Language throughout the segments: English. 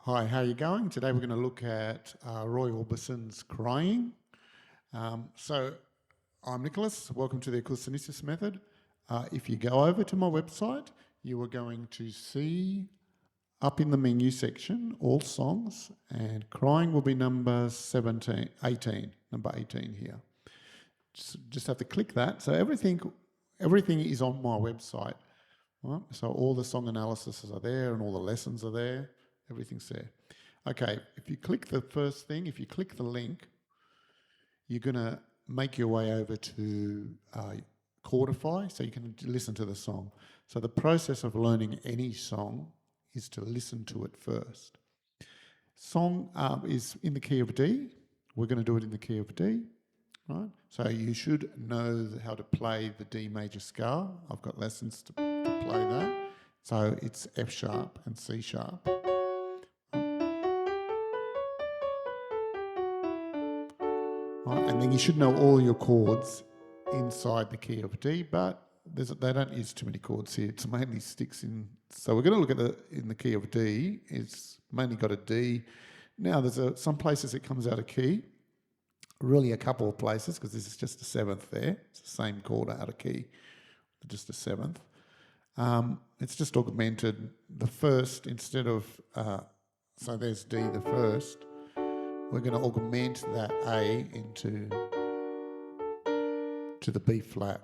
Hi, how are you going? Today we're going to look at Roy Orbison's Crying. So I'm Nicholas. Welcome to the Akousunesis method. If you go over to my website, you are going to see up in the menu section all songs, and Crying will be number 18 here. Just have to click that. So everything is on my website. Right? So all the song analyses are there and all the lessons are there. Everything's there. Okay, if you click the first thing, if you click the link, you're going to make your way over to Chordify so you can listen to the song. So the process of learning any song is to listen to it first. Song is in the key of D. We're going to do it in the key of D. Right? So you should know how to play the D major scale. I've got lessons to play that. So it's F sharp and C sharp. Right? And then you should know all your chords inside the key of D, but they don't use too many chords here. It's mainly sticks in. So we're going to look at in the key of D. It's mainly got a D. Now there's some places it comes out of key. Really a couple of places, because this is just a seventh there. It's the same chord out of key, just a seventh. It's just augmented the first instead of, so there's D the first. We're going to augment that A into the B flat.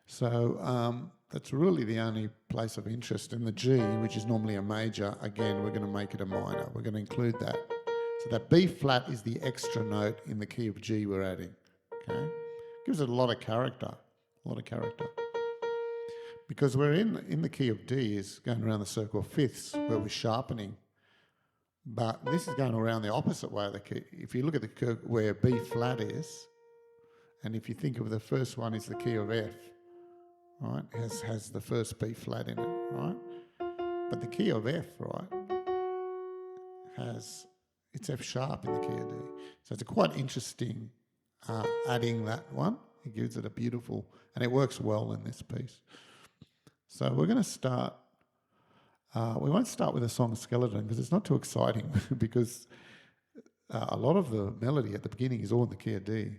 So that's really the only place of interest. In the G, which is normally a major, again, we're going to make it a minor. We're going to include that. So that B flat is the extra note in the key of G we're adding. Okay, gives it a lot of character, Because we're in the key of D is going around the circle of fifths where we're sharpening, but this is going around the opposite way of the key. If you look at the key where B flat is, and if you think of the first one is the key of F, right, has the first B flat in it, right? But the key of F, right, it's F sharp in the key of D. So it's quite interesting adding that one. It gives it a beautiful, and it works well in this piece. So we're going to start, we won't start with a song skeleton because it's not too exciting because a lot of the melody at the beginning is all in the key of D.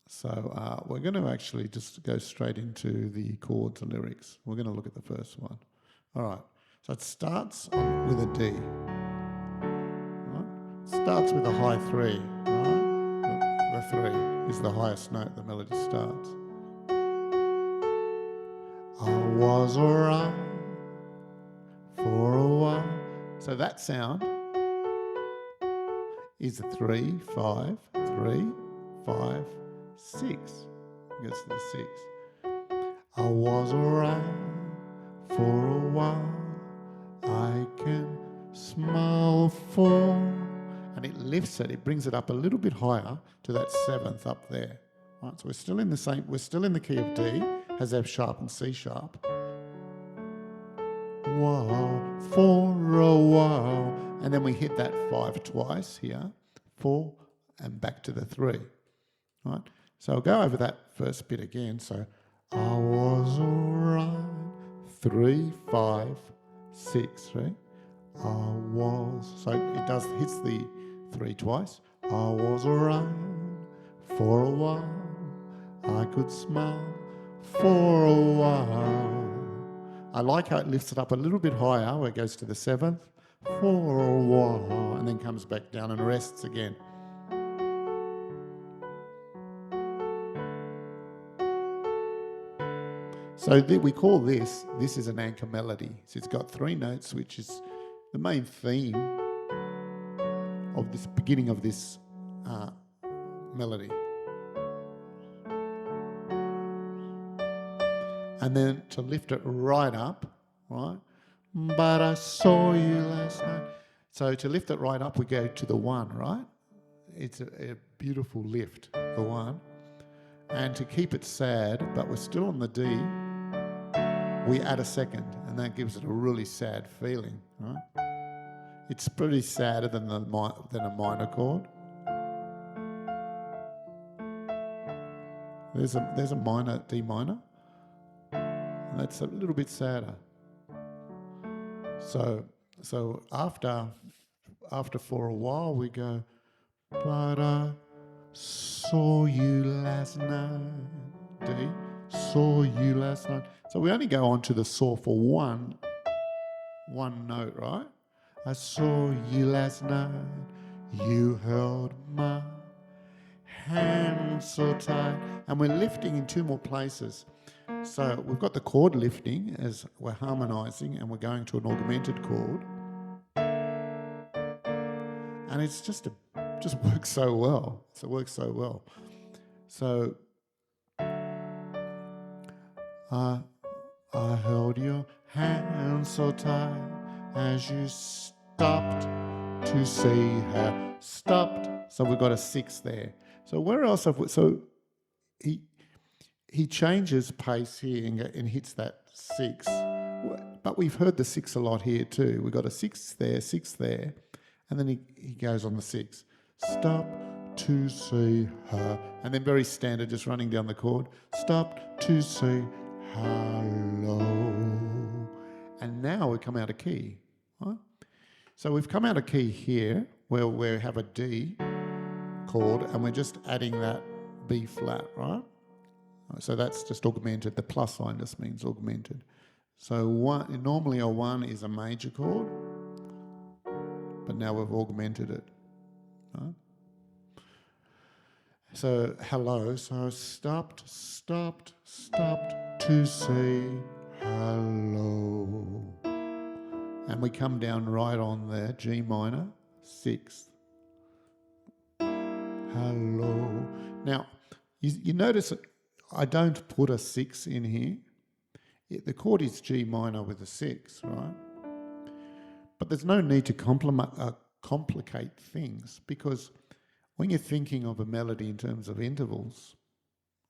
So we're going to actually just go straight into the chords and lyrics. We're going to look at the first one. All right. So it starts with a D. Right? Starts with a high 3. Right? The 3 is the highest note the melody starts. I was around for a while. So that sound is a 3, 5, 3, 5, 6. Gets to the 6. I was around for a while. I can smile for, and it lifts it. It brings it up a little bit higher to that 7th up there. Right, so we're still in the same. We're still in the key of D. Has F sharp and C sharp. Wow, for a while, and then we hit that 5 twice here. 4 and back to the 3. Right. So I'll go over that first bit again. So I was around 3, 5, 6, right? I was, so it hits the 3 twice. I was around for a while. I could smile for a while. I like how it lifts it up a little bit higher where it goes to the 7th. For a while, and then comes back down and rests again. So we call this is an anchor melody. So it's got 3 notes, which is the main theme of this beginning of this melody. And then to lift it right up, right? But I saw you last night. So to lift it right up, we go to the 1, right? It's a beautiful lift, the 1. And to keep it sad, but we're still on the D, we add a 2nd, and that gives it a really sad feeling, right? It's pretty sadder than a minor chord. There's a minor, D minor, and that's a little bit sadder. So after for a while we go, but I saw you last night. D. Saw you last night. So we only go on to the saw for one note, right? I saw you last night. You held my hand so tight. And we're lifting in two more places. So we've got the chord lifting as we're harmonizing and we're going to an augmented chord. And it's just works so well. So it works so well. So I held your hand so tight as you stopped to see her. Stopped. So we've got a 6 there. So where else have we? So he changes pace here and hits that 6. But we've heard the 6 a lot here too. We've got a 6 there, and then he goes on the 6. Stop to see her. And then very standard, just running down the chord. Stop to say hello. And now we come out of key. Right? So we've come out of key here, where we have a D chord, and we're just adding that B flat, right? So that's just augmented. The plus sign just means augmented. So normally a 1 is a major chord, but now we've augmented it. Right? So hello. So stopped to say hello. And we come down right on there, G minor, 6th. Hello. Now, you notice I don't put a 6 in here. The chord is G minor with a 6, right? But there's no need to complicate things, because when you're thinking of a melody in terms of intervals,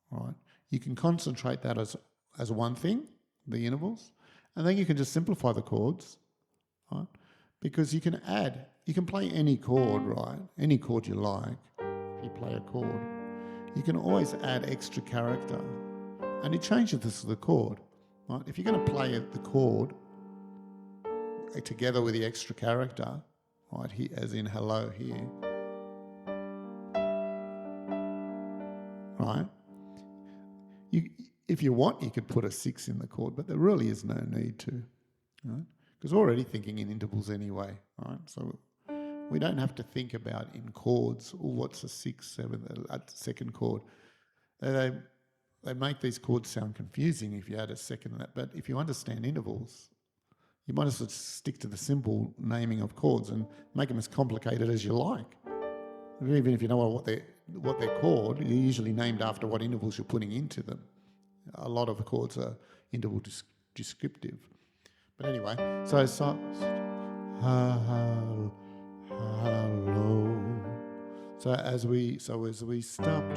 right, you can concentrate that as one thing, the intervals, and then you can just simplify the chords, right? Because you can play any chord, right? Any chord you like. If you play a chord, you can always add extra character, and it changes the chord, right? If you're going to play the chord together with the extra character, right, here, as in hello here, right? If you want, you could put a 6 in the chord, but there really is no need to, right? Because we're already thinking in intervals anyway, right? So we don't have to think about in chords, what's a 6th, 7th, second chord. They make these chords sound confusing if you add a second in that, but if you understand intervals, you might as well stick to the simple naming of chords and make them as complicated as you like. Even if you know what they're called, they're usually named after what intervals you're putting into them. A lot of the chords are interval descriptive. But anyway, so hello. So as we stopped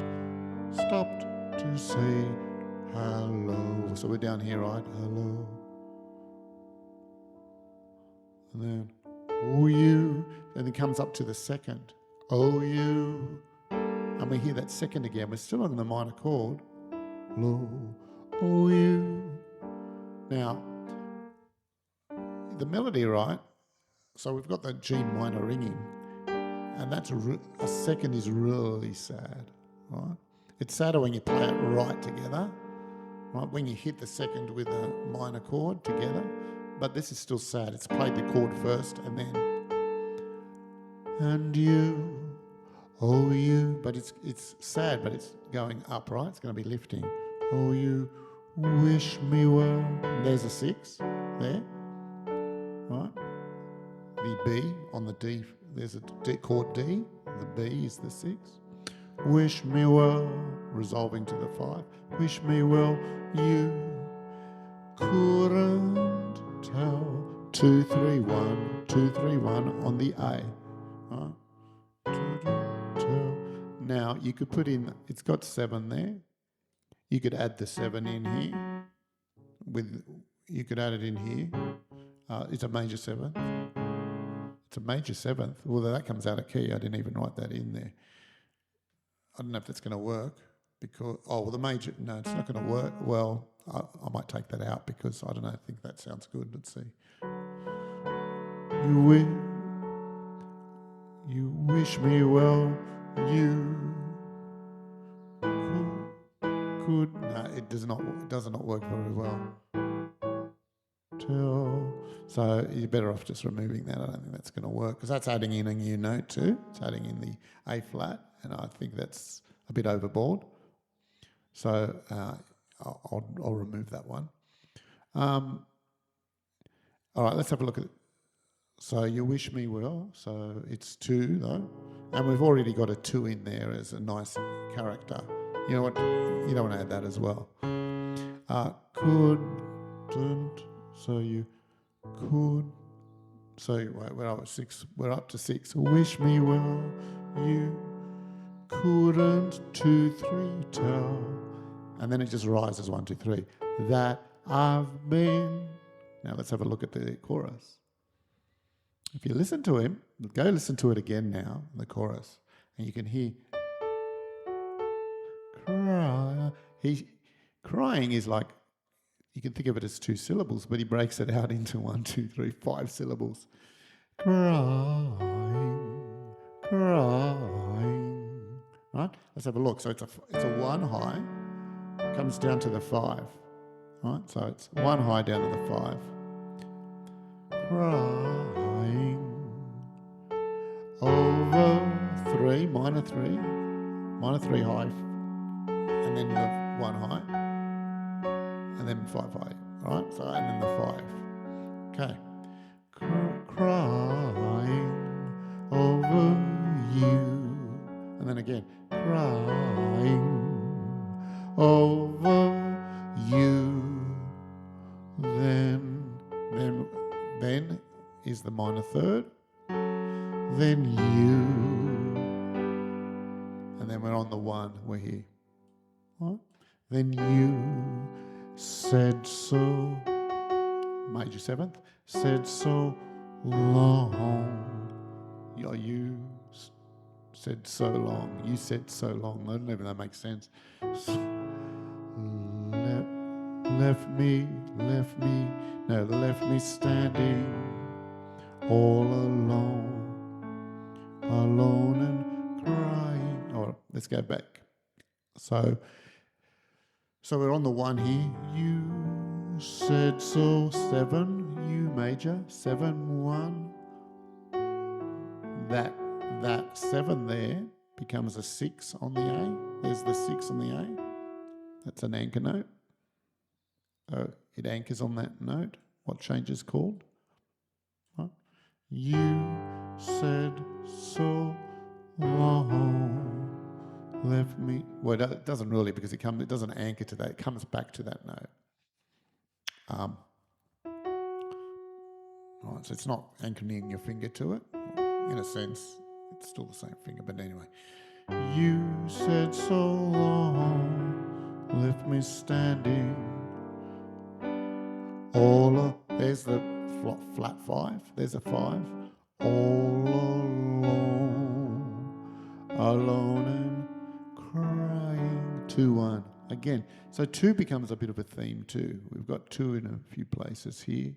to say hello. So we're down here, right? Hello. And then, oh you, and it comes up to the second. Oh you. And we hear that second again. We're still on the minor chord. Lo, oh you. Now, the melody, right? So we've got that G minor ringing, and that's a second is really sad, right? It's sadder when you play it right together, right? When you hit the second with a minor chord together, but this is still sad. It's played the chord first and then, and you, oh you, but it's sad, but it's going up, right? It's going to be lifting. Oh you wish me well. And there's a 6 there, right? The B on the D, there's a D chord D, the B is the 6. Wish me well, resolving to the 5. Wish me well, you couldn't tell. 2 3 1, 2 3 1 on the A. Now you could put in, it's got 7 there. You could add the 7 in here. You could add it in here. It's a major 7th. It's a major 7th. Although that comes out of key, I didn't even write that in there. I don't know if that's going to work because, the major, no, it's not going to work. Well, I might take that out because I don't know, I think that sounds good. Let's see. You wish me well, you could. No, it does not work very well. So you're better off just removing that. I don't think that's going to work because that's adding in a new note too. It's adding in the A flat, and I think that's a bit overboard. So I'll remove that one. All right, let's have a look at it. So you wish me well. So it's 2 though, and we've already got a 2 in there as a nice character. You know what? You don't want to add that as well. Couldn't. So you could. So wait, we're up at 6. We're up to 6. Wish me well. You couldn't 2, 3 tell. And then it just rises 1, 2, 3. That I've been. Now let's have a look at the chorus. If you listen to him, go listen to it again now, the chorus, and you can hear cry. Crying is like, you can think of it as 2 syllables, but he breaks it out into 1, 2, 3, 5 syllables. Crying, crying. Right? Let's have a look. So it's a 1 high, comes down to the 5. Right? So it's 1 high down to the 5. Crying over 3, minor 3 high, and then you have 1 high, and then 5 high, right? So, and then the 5. Okay. Crying over you, and then again, crying over you. Then is the minor 3rd. Then you, and then we're on the 1. We're here. Right? Then you said so, major 7th, said so long. You said so long. You said so long. I don't know if that makes sense. Left me standing all alone and crying. Oh, let's go back. So we're on the 1 here. You said so, 7, you major, 7, 1. That 7 there becomes a 6 on the A. There's the 6 on the A. That's an anchor note. So it anchors on that note. What change is called? Right. You said so long, left me. Well, it doesn't really, because it doesn't anchor to that. It comes back to that note. Right, so it's not anchoring your finger to it. In a sense, it's still the same finger, but anyway. You said so long, left me standing. There's the flat 5. There's a 5. All alone and crying. 2, 1. Again, so 2 becomes a bit of a theme too. We've got 2 in a few places here.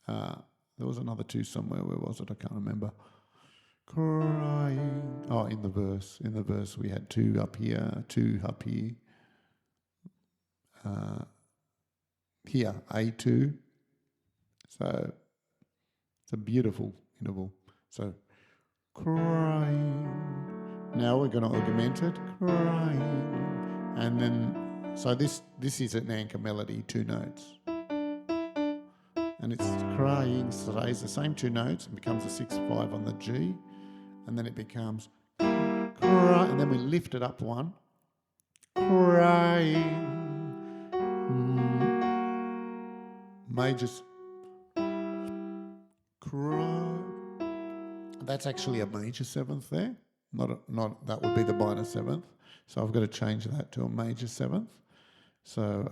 There was another 2 somewhere. Where was it? I can't remember. Crying. Oh, in the verse. In the verse we had 2 up here, 2 up here. Here, A2. So it's a beautiful interval. So crying. Now we're going to augment it. Crying. And then, so this is an anchor melody, 2 notes. And it's crying, stays the same 2 notes and becomes a 6/5 on the G. And then it becomes cry, and then we lift it up 1. Crying. Majors. Cry. That's actually a major 7th there. Not that would be the minor 7th. So I've got to change that to a major 7th. So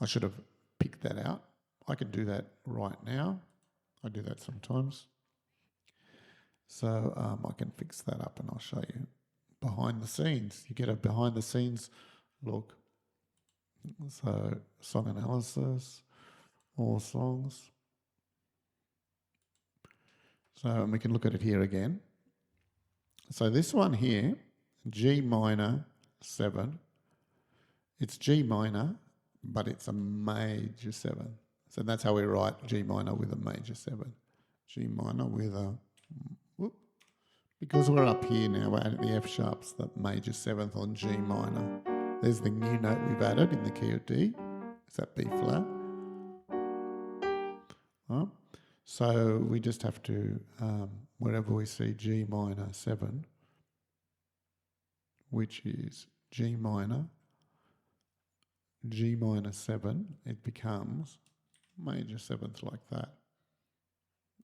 I should have picked that out. I can do that right now. I do that sometimes. So I can fix that up and I'll show you behind the scenes. You get a behind the scenes look. So song analysis, all songs. So, and we can look at it here again. So this one here, G minor 7, it's G minor, but it's a major 7. So that's how we write G minor with a major 7. G minor with a, whoop, because we're up here now, we're at the F sharps, the major 7th on G minor. There's the new note we've added in the key of D. Is that B flat? Right. So we just have to, wherever we see G minor 7, which is G minor 7, it becomes major 7th like that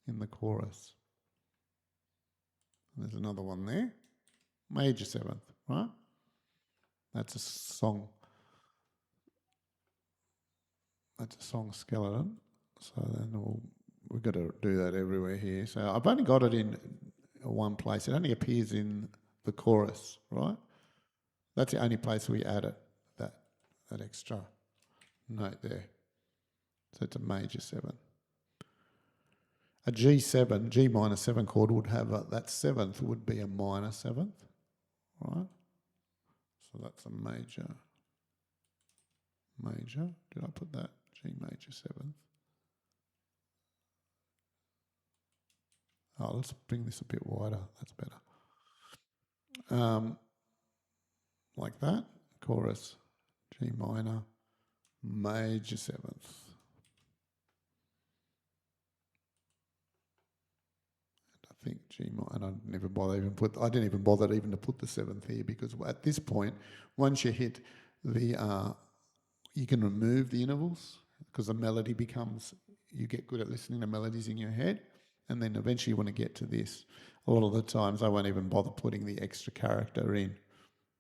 in the chorus. And there's another one there, major 7th, right? That's a song. That's a song skeleton. So then we've got to do that everywhere here. So I've only got it in one place. It only appears in the chorus, right? That's the only place we add it, that extra note there. So it's a major 7. A G7, G minor 7 chord would have that 7th would be a minor 7th, right? So that's a major. Did I put that? G major 7th. Oh, let's bring this a bit wider. That's better. Like that. Chorus, G minor, major 7th. I think G minor, and I didn't even bother to put the 7th here, because at this point, once you hit the, you can remove the intervals, because the melody becomes, you get good at listening to melodies in your head, and then eventually you want to get to this. A lot of the times I won't even bother putting the extra character in,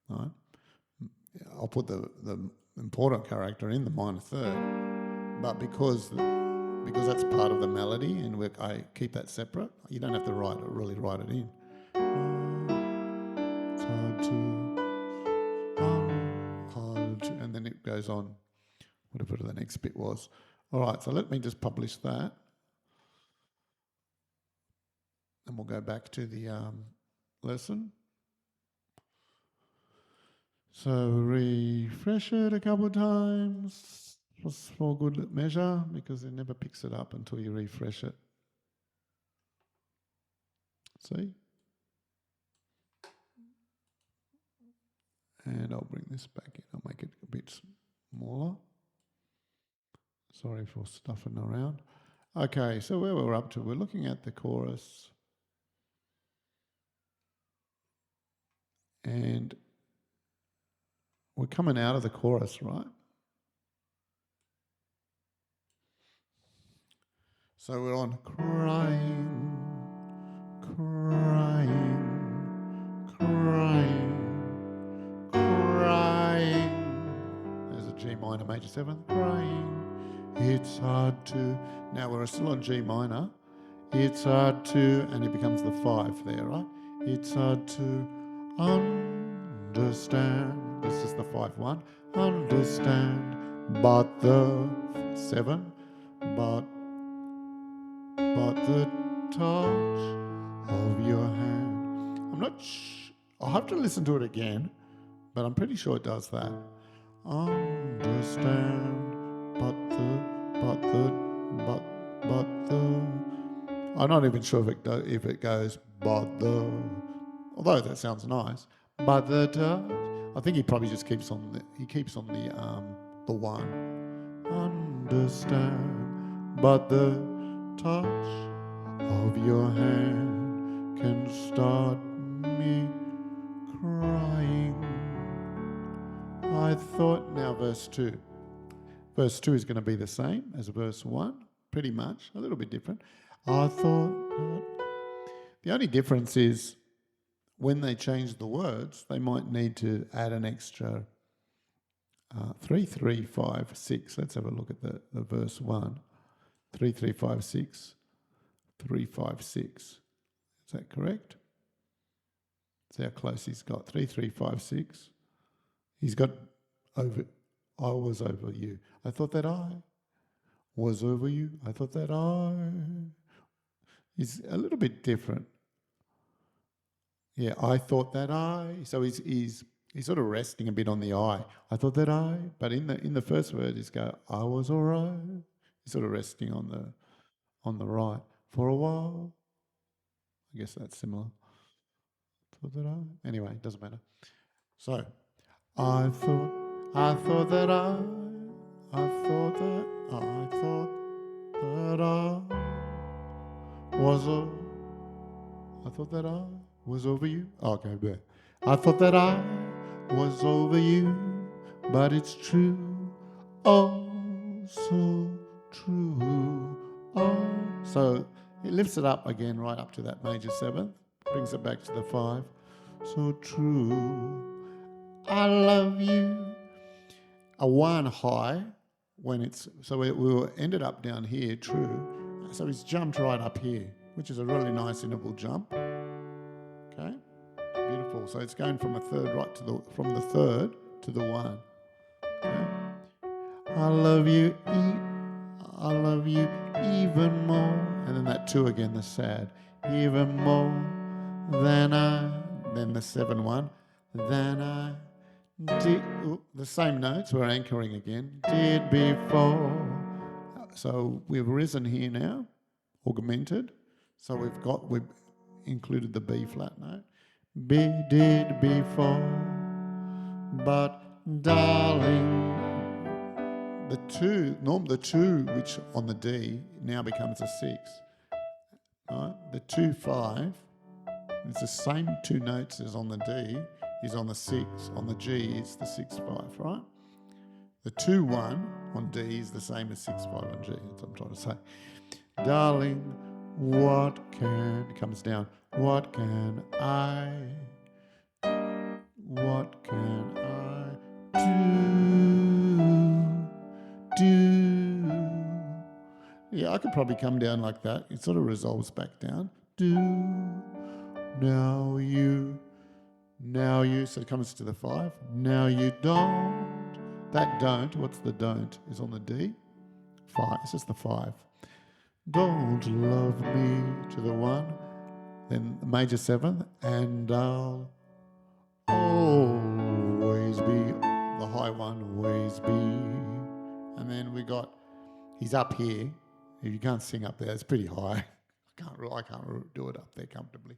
right? I'll put the important character in, the minor 3rd, but because that's part of the melody, and I keep that separate, you don't have to really write it in. It's hard to, and then it goes on, whatever the next bit was. All right, so let me just publish that. And we'll go back to the lesson. So refresh it a couple of times just for good measure, because it never picks it up until you refresh it. See? And I'll bring this back in. I'll make it a bit smaller. Sorry for stuffing around. Okay, so where we're up to, we're looking at the chorus. And we're coming out of the chorus, right? So we're on crying, crying, crying, crying. There's a G minor major 7th, crying. It's hard to, now we're still on G minor. It's hard to, and it becomes the 5 there, right? It's hard to understand. This is the 5-1. Understand, but the 7, but the touch of your hand. I'm not I'll have to listen to it again, but I'm pretty sure it does that. Understand, but the. I'm not even sure if it goes, but the. Although that sounds nice, but the touch. I think he probably just keeps on the 1. Understand, but the touch of your hand can start me crying. I thought, now verse 2. Verse 2 is going to be the same as verse 1, pretty much, a little bit different. I thought, the only difference is when they change the words, they might need to add an extra 3, 3, 5, 6. Let's have a look at the verse 1. 3, 3, 5, 6. 3, 5, 6. Is that correct? That's how close he's got. 3, 3, 5, 6. He's got over, I was over you. I thought that I was over you. I thought that I is a little bit different. Yeah, I thought that I. So he's sort of resting a bit on the I. I thought that I. But in the first word, he's go, I was all right. He's sort of resting on the right for a while. I guess that's similar. Thought that I. Anyway, it doesn't matter. So I thought that I thought that I was a. I thought that I was over you. Okay, there. I thought that I was over you, but it's true. Oh, so true. Oh. So it lifts it up again right up to that major seventh, brings it back to the 5. So true. I love you. A 1 high when it's, so we ended up down here, true. So he's jumped right up here, which is a really nice interval jump. Okay, beautiful. So it's going from a third right to from the third to the 1. Okay. I love you even more. And then that 2 again, the sad. Even more than then the 7-1, than I did, the same notes, we're anchoring again, did before. So we've risen here now, augmented. So we've included the B flat note. Did before, but darling, the 2, which on the D now becomes a 6. Right? The 2-5, it's the same 2 notes as on the D, is on the 6. On the G is the 6-5, right? The 2-1 on D is the same as 6-5 on G. That's what I'm trying to say. Darling, comes down, what can I do? Yeah, I could probably come down like that. It sort of resolves back down. Now you, so it comes to the 5. Now you don't. That don't, what's the don't? Is on the D. 5, it's just the 5. Don't love me to the 1. Then the major 7, and I'll always be, the high 1, always be. And then we got, he's up here. If you can't sing up there, it's pretty high. I can't do it up there comfortably.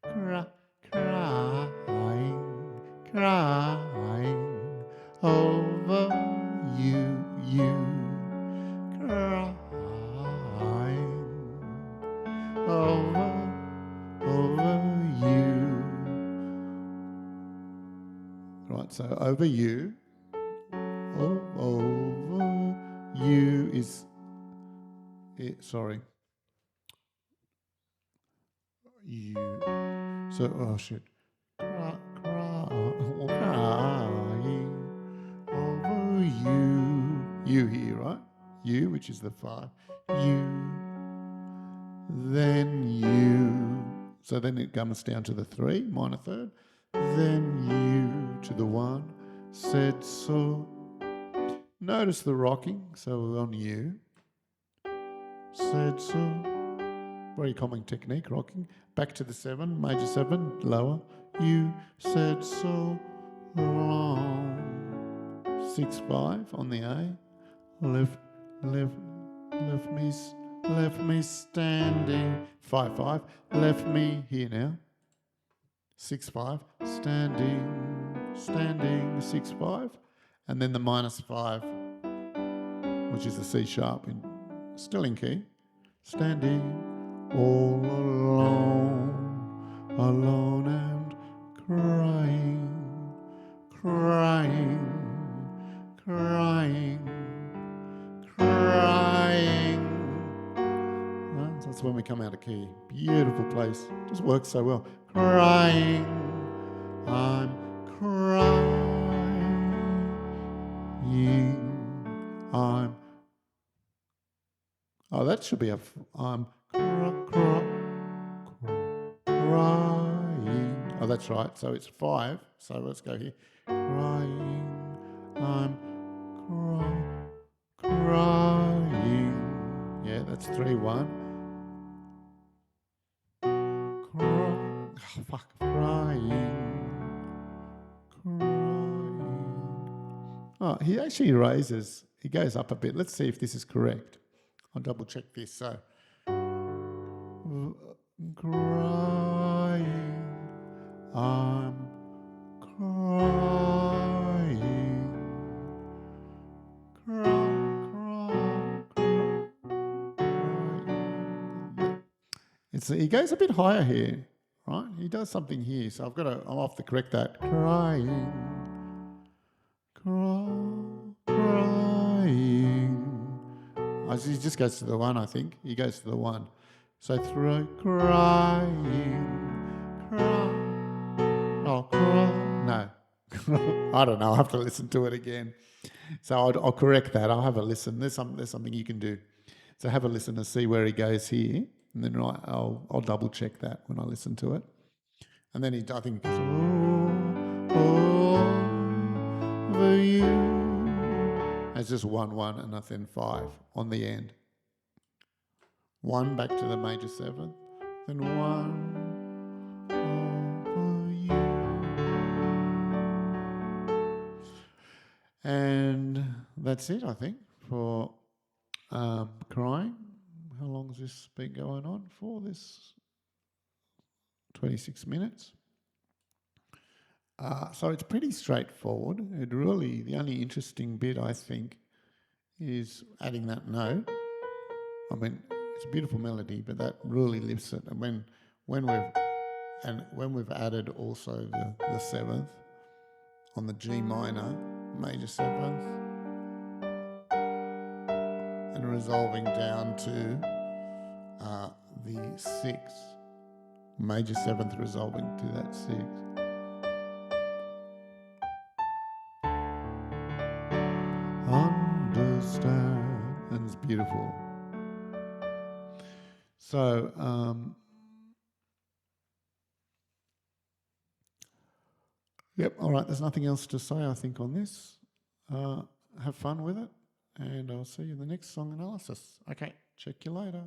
Crying over you, crying over you. Right, so over you, over you is, sorry. You. So, oh shit. Crying over you. You here, right? You, which is the 5. You. Then you. So then it comes down to the 3, minor third. Then you to the 1. Said so. Notice the rocking. So we're on you. Said so. Very common technique, rocking. Back to the 7, major 7, lower. You said so long. 6-5 on the A. Left me standing. 5-5. Left me here now. 6-5. Standing. 6-5. And then the -5, which is the C sharp, still in key. Standing all alone and crying. Right, so that's when we come out of key. Beautiful place. Just works so well. Crying. I'm crying. I'm. Oh, that should be I'm crying. Oh, that's right. So it's 5. So let's go here. Crying. I'm crying. that's 3-1. Crying. Oh, he actually raises, he goes up a bit. Let's see if this is correct. I'll double check this. So, crying, I'm crying, crying. He goes a bit higher here, right? He does something here, so I'll have to correct that. Crying, crying. He just goes to the 1, I think. He goes to the 1. So through crying, no. I don't know. I'll have to listen to it again. So I'll correct that. I'll have a listen. There's something you can do. So have a listen and see where he goes here, and then I'll double check that when I listen to it. And then I think he goes, for you. It's just 1-1 and then 5 on the end. 1 back to the major 7th, then 1 over you. And that's it, I think, for crying. How long has this been going on for? This 26 minutes. So it's pretty straightforward. The only interesting bit, I think, is adding that note. I mean, it's a beautiful melody, but that really lifts it. And when we've added also the 7th on the G minor, major 7th, and resolving down to the 6th, major 7th resolving to that 6th. Understand, and it's beautiful. So, yep, all right, there's nothing else to say, I think, on this. Have fun with it, and I'll see you in the next song analysis. Okay, check you later.